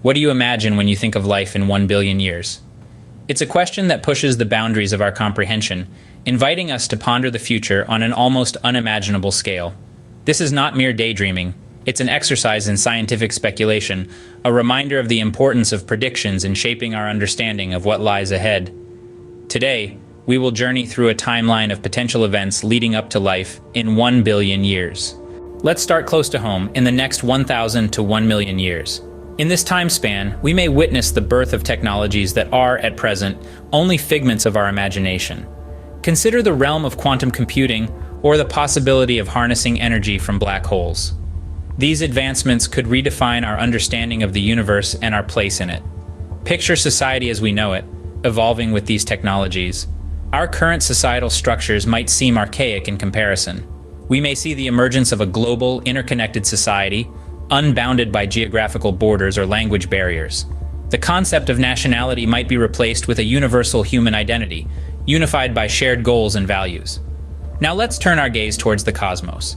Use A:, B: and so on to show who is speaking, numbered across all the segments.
A: What do you imagine when you think of life in 1 billion years? It's a question that pushes the boundaries of our comprehension, inviting us to ponder the future on an almost unimaginable scale. This is not mere daydreaming. It's an exercise in scientific speculation, a reminder of the importance of predictions in shaping our understanding of what lies ahead. Today, we will journey through a timeline of potential events leading up to life in 1 billion years. Let's start close to home, in the next 1,000 to 1 million years. In this time span, we may witness the birth of technologies that are, at present, only figments of our imagination. Consider the realm of quantum computing or the possibility of harnessing energy from black holes. These advancements could redefine our understanding of the universe and our place in it. Picture society as we know it, evolving with these technologies. Our current societal structures might seem archaic in comparison. We may see the emergence of a global, interconnected society, unbounded by geographical borders or language barriers. The concept of nationality might be replaced with a universal human identity, unified by shared goals and values. Now let's turn our gaze towards the cosmos.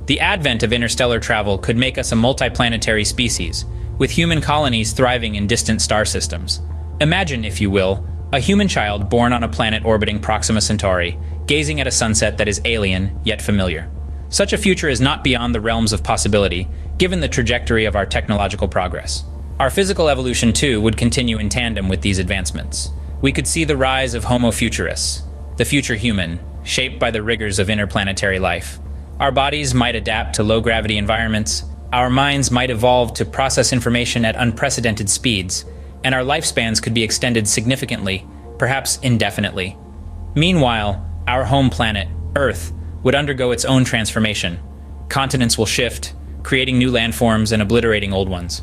A: The advent of interstellar travel could make us a multiplanetary species, with human colonies thriving in distant star systems. Imagine, if you will, a human child born on a planet orbiting Proxima Centauri, gazing at a sunset that is alien, yet familiar. Such a future is not beyond the realms of possibility, given the trajectory of our technological progress. Our physical evolution, too, would continue in tandem with these advancements. We could see the rise of Homo futurus, the future human, shaped by the rigors of interplanetary life. Our bodies might adapt to low-gravity environments, our minds might evolve to process information at unprecedented speeds, and our lifespans could be extended significantly, perhaps indefinitely. Meanwhile, our home planet, Earth, would undergo its own transformation. Continents will shift, creating new landforms and obliterating old ones.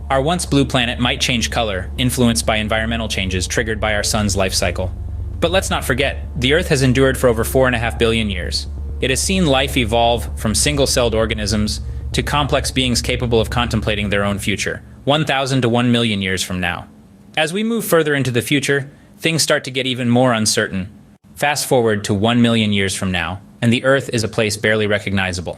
A: Our once blue planet might change color, influenced by environmental changes triggered by our sun's life cycle. But let's not forget, the Earth has endured for over 4.5 billion years. It has seen life evolve from single-celled organisms to complex beings capable of contemplating their own future, 1,000 to 1 million years from now. As we move further into the future, things start to get even more uncertain. Fast forward to 1 million years from now, and the Earth is a place barely recognizable.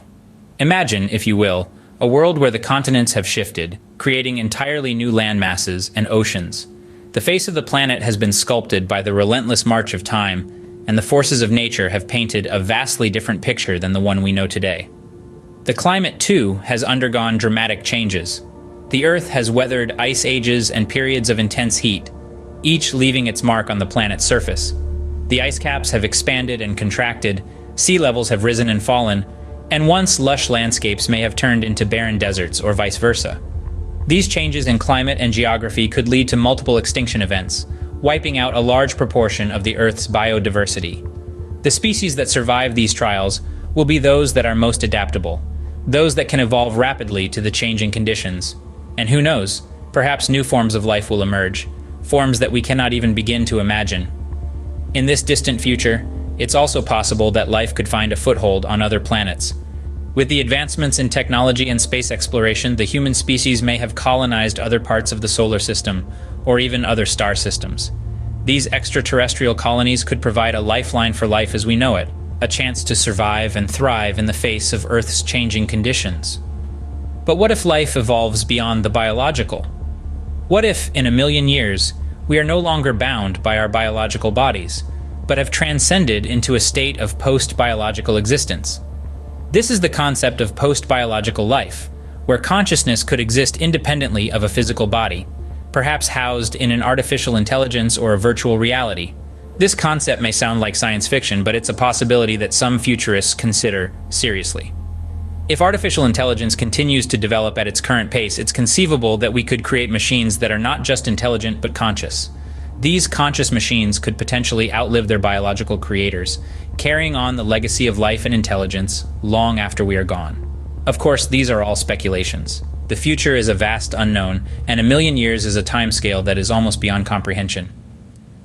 A: Imagine, if you will, a world where the continents have shifted, creating entirely new land masses and oceans. The face of the planet has been sculpted by the relentless march of time, and the forces of nature have painted a vastly different picture than the one we know today. The climate, too, has undergone dramatic changes. The Earth has weathered ice ages and periods of intense heat, each leaving its mark on the planet's surface. The ice caps have expanded and contracted, sea levels have risen and fallen, and once lush landscapes may have turned into barren deserts or vice versa. These changes in climate and geography could lead to multiple extinction events, wiping out a large proportion of the Earth's biodiversity. The species that survive these trials will be those that are most adaptable, those that can evolve rapidly to the changing conditions. And who knows, perhaps new forms of life will emerge, forms that we cannot even begin to imagine. In this distant future, it's also possible that life could find a foothold on other planets. With the advancements in technology and space exploration, the human species may have colonized other parts of the solar system, or even other star systems. These extraterrestrial colonies could provide a lifeline for life as we know it, a chance to survive and thrive in the face of Earth's changing conditions. But what if life evolves beyond the biological? What if, in 1 million years, we are no longer bound by our biological bodies, but have transcended into a state of post-biological existence? This is the concept of post-biological life, where consciousness could exist independently of a physical body, perhaps housed in an artificial intelligence or a virtual reality. This concept may sound like science fiction, but it's a possibility that some futurists consider seriously. If artificial intelligence continues to develop at its current pace, it's conceivable that we could create machines that are not just intelligent but conscious. These conscious machines could potentially outlive their biological creators, carrying on the legacy of life and intelligence long after we are gone. Of course, these are all speculations. The future is a vast unknown, and 1 million years is a timescale that is almost beyond comprehension.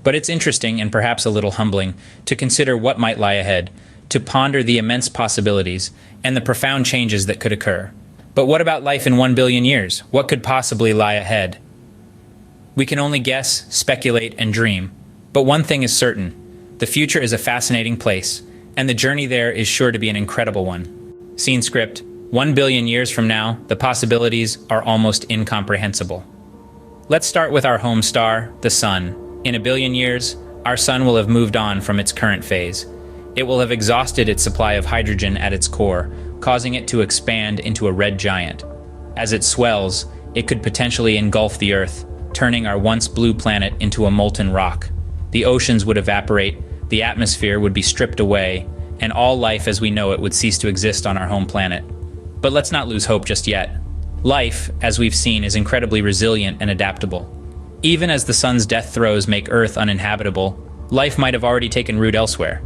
A: But it's interesting and perhaps a little humbling to consider what might lie ahead, to ponder the immense possibilities and the profound changes that could occur. But what about life in 1 billion years? What could possibly lie ahead? We can only guess, speculate, and dream. But one thing is certain: the future is a fascinating place, and the journey there is sure to be an incredible one. Scene script: 1 billion years from now, the possibilities are almost incomprehensible. Let's start with our home star, the Sun. In a billion years, our Sun will have moved on from its current phase. It will have exhausted its supply of hydrogen at its core, causing it to expand into a red giant. As it swells, it could potentially engulf the Earth, turning our once blue planet into a molten rock. The oceans would evaporate, the atmosphere would be stripped away, and all life as we know it would cease to exist on our home planet. But let's not lose hope just yet. Life, as we've seen, is incredibly resilient and adaptable. Even as the Sun's death throes make Earth uninhabitable, life might have already taken root elsewhere.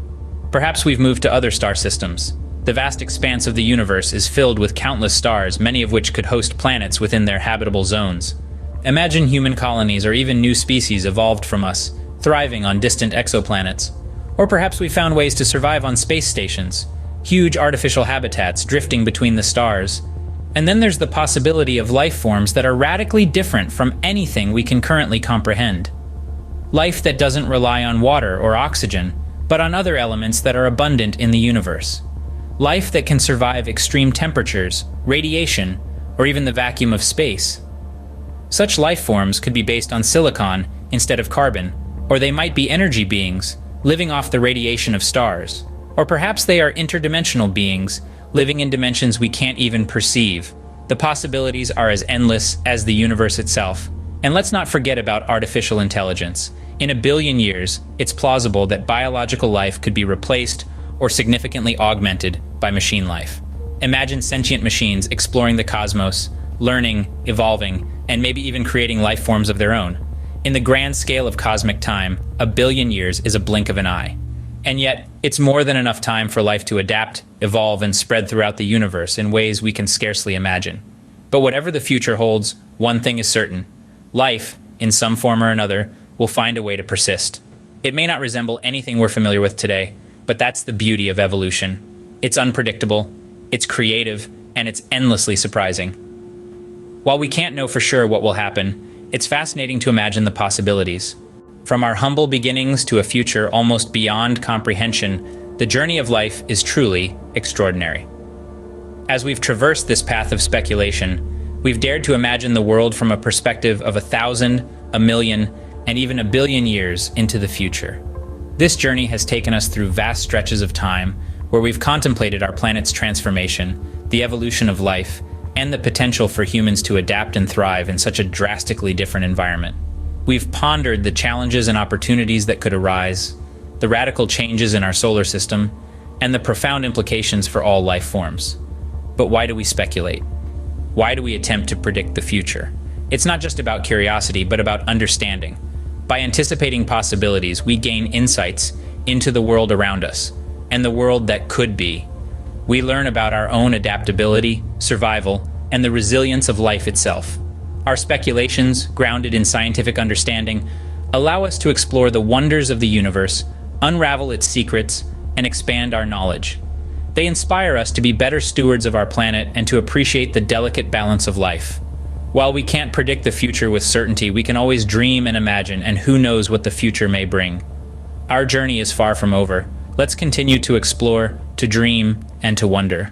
A: Perhaps we've moved to other star systems. The vast expanse of the universe is filled with countless stars, many of which could host planets within their habitable zones. Imagine human colonies or even new species evolved from us, thriving on distant exoplanets. Or perhaps we found ways to survive on space stations, huge artificial habitats drifting between the stars. And then there's the possibility of life forms that are radically different from anything we can currently comprehend. Life that doesn't rely on water or oxygen, but on other elements that are abundant in the universe. Life that can survive extreme temperatures, radiation, or even the vacuum of space. Such life forms could be based on silicon instead of carbon, or they might be energy beings, living off the radiation of stars. Or perhaps they are interdimensional beings, living in dimensions we can't even perceive. The possibilities are as endless as the universe itself. And let's not forget about artificial intelligence. In a billion years, it's plausible that biological life could be replaced or significantly augmented by machine life. Imagine sentient machines exploring the cosmos, learning, evolving, and maybe even creating life forms of their own. In the grand scale of cosmic time, a billion years is a blink of an eye. And yet, it's more than enough time for life to adapt, evolve, and spread throughout the universe in ways we can scarcely imagine. But whatever the future holds, one thing is certain. Life, in some form or another, will find a way to persist. It may not resemble anything we're familiar with today, but that's the beauty of evolution. It's unpredictable, it's creative, and it's endlessly surprising. While we can't know for sure what will happen, it's fascinating to imagine the possibilities. From our humble beginnings to a future almost beyond comprehension, the journey of life is truly extraordinary. As we've traversed this path of speculation, we've dared to imagine the world from a perspective of 1,000, 1,000,000, and even 1 billion years into the future. This journey has taken us through vast stretches of time where we've contemplated our planet's transformation, the evolution of life, and the potential for humans to adapt and thrive in such a drastically different environment. We've pondered the challenges and opportunities that could arise, the radical changes in our solar system, and the profound implications for all life forms. But why do we speculate? Why do we attempt to predict the future? It's not just about curiosity, but about understanding. By anticipating possibilities, we gain insights into the world around us, and the world that could be. We learn about our own adaptability, survival, and the resilience of life itself. Our speculations, grounded in scientific understanding, allow us to explore the wonders of the universe, unravel its secrets, and expand our knowledge. They inspire us to be better stewards of our planet and to appreciate the delicate balance of life. While we can't predict the future with certainty, we can always dream and imagine, and who knows what the future may bring. Our journey is far from over. Let's continue to explore, to dream, and to wonder.